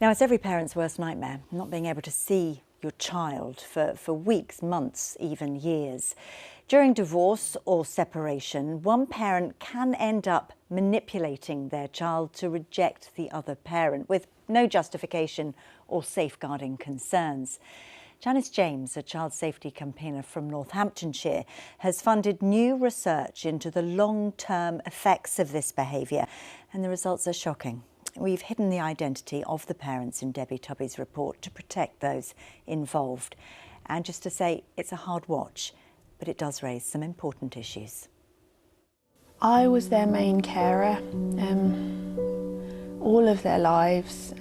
Now, it's every parent's worst nightmare, not being able to see your child for weeks, months, even years. During divorce or separation, one parent can end up manipulating their child to reject the other parent with no justification or safeguarding concerns. Janis James, a child safety campaigner from Northamptonshire, has funded new research into the long-term effects of this behaviour, and the results are shocking. We've hidden the identity of the parents in Debbie Tubby's report to protect those involved. And just to say, it's a hard watch, but it does raise some important issues. I was their main carer all of their lives.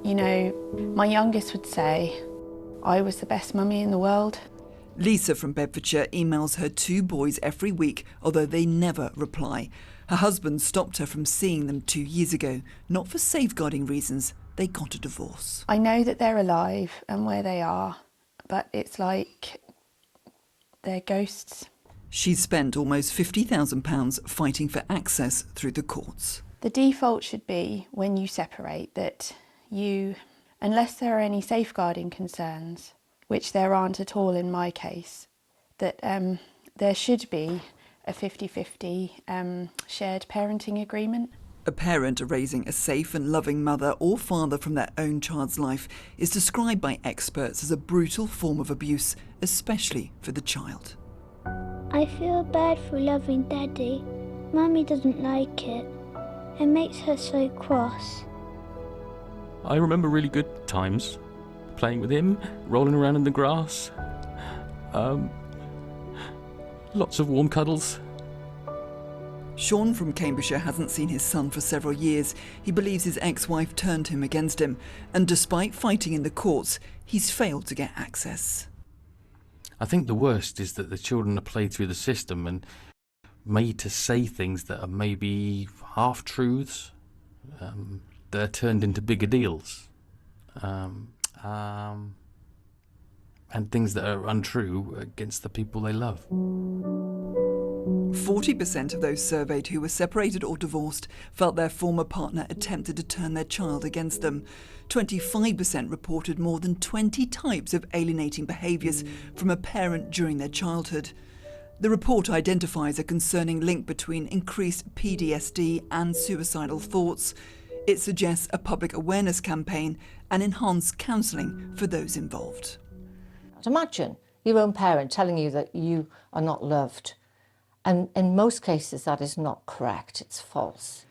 You know, my youngest would say I was the best mummy in the world. Lisa from Bedfordshire emails her 2 boys every week, although they never reply. Her husband stopped her from seeing them 2 years ago, not for safeguarding reasons. They got a divorce. I know that they're alive and where they are, but it's like they're ghosts. She's spent almost £50,000 fighting for access through the courts. The default should be, when you separate, that you, unless there are any safeguarding concerns, which there aren't at all in my case, that there should be a 50-50 shared parenting agreement. A parent raising a safe and loving mother or father from their own child's life is described by experts as a brutal form of abuse, especially for the child. I feel bad for loving Daddy. Mummy doesn't like it. It makes her so cross. I remember really good times, playing with him, rolling around in the grass. Lots of warm cuddles. Shaun from Cambridgeshire hasn't seen his son for several years. He believes his ex-wife turned him against him, and despite fighting in the courts, he's failed to get access. I think the worst is that the children are played through the system and made to say things that are maybe half-truths, that are turned into bigger deals, and things that are untrue against the people they love. 40% of those surveyed who were separated or divorced felt their former partner attempted to turn their child against them. 25% reported more than 20 types of alienating behaviours from a parent during their childhood. The report identifies a concerning link between increased PTSD and suicidal thoughts. It suggests a public awareness campaign and enhanced counselling for those involved. Imagine your own parent telling you that you are not loved. And in most cases, that is not correct. It's false.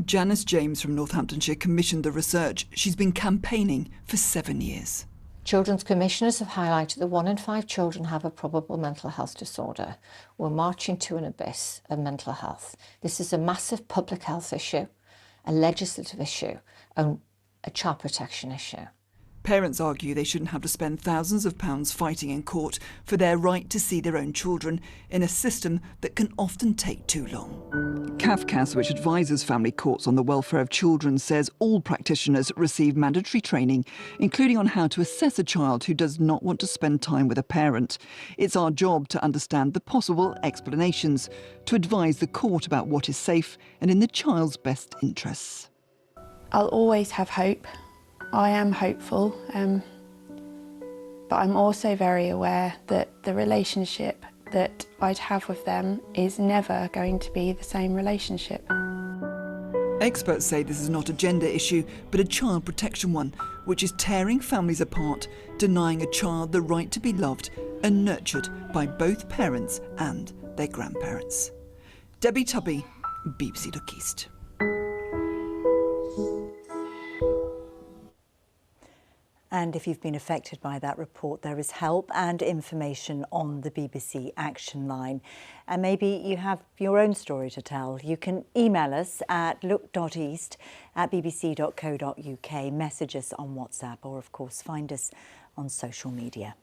Janis James from Northamptonshire commissioned the research. She's been campaigning for 7 years. Children's commissioners have highlighted that 1 in 5 children have a probable mental health disorder. We're marching to an abyss of mental health. This is a massive public health issue, a legislative issue, and a child protection issue. Parents argue they shouldn't have to spend thousands of pounds fighting in court for their right to see their own children in a system that can often take too long. CAFCAS, which advises family courts on the welfare of children, says all practitioners receive mandatory training, including on how to assess a child who does not want to spend time with a parent. It's our job to understand the possible explanations, to advise the court about what is safe and in the child's best interests. I'll always have hope. I am hopeful, but I'm also very aware that the relationship that I'd have with them is never going to be the same relationship. Experts say this is not a gender issue, but a child protection one, which is tearing families apart, denying a child the right to be loved and nurtured by both parents and their grandparents. Debbie Tubby, BBC Look East. And if you've been affected by that report, there is help and information on the BBC Action Line. And maybe you have your own story to tell. You can email us at look.east@bbc.co.uk, message us on WhatsApp, or of course find us on social media.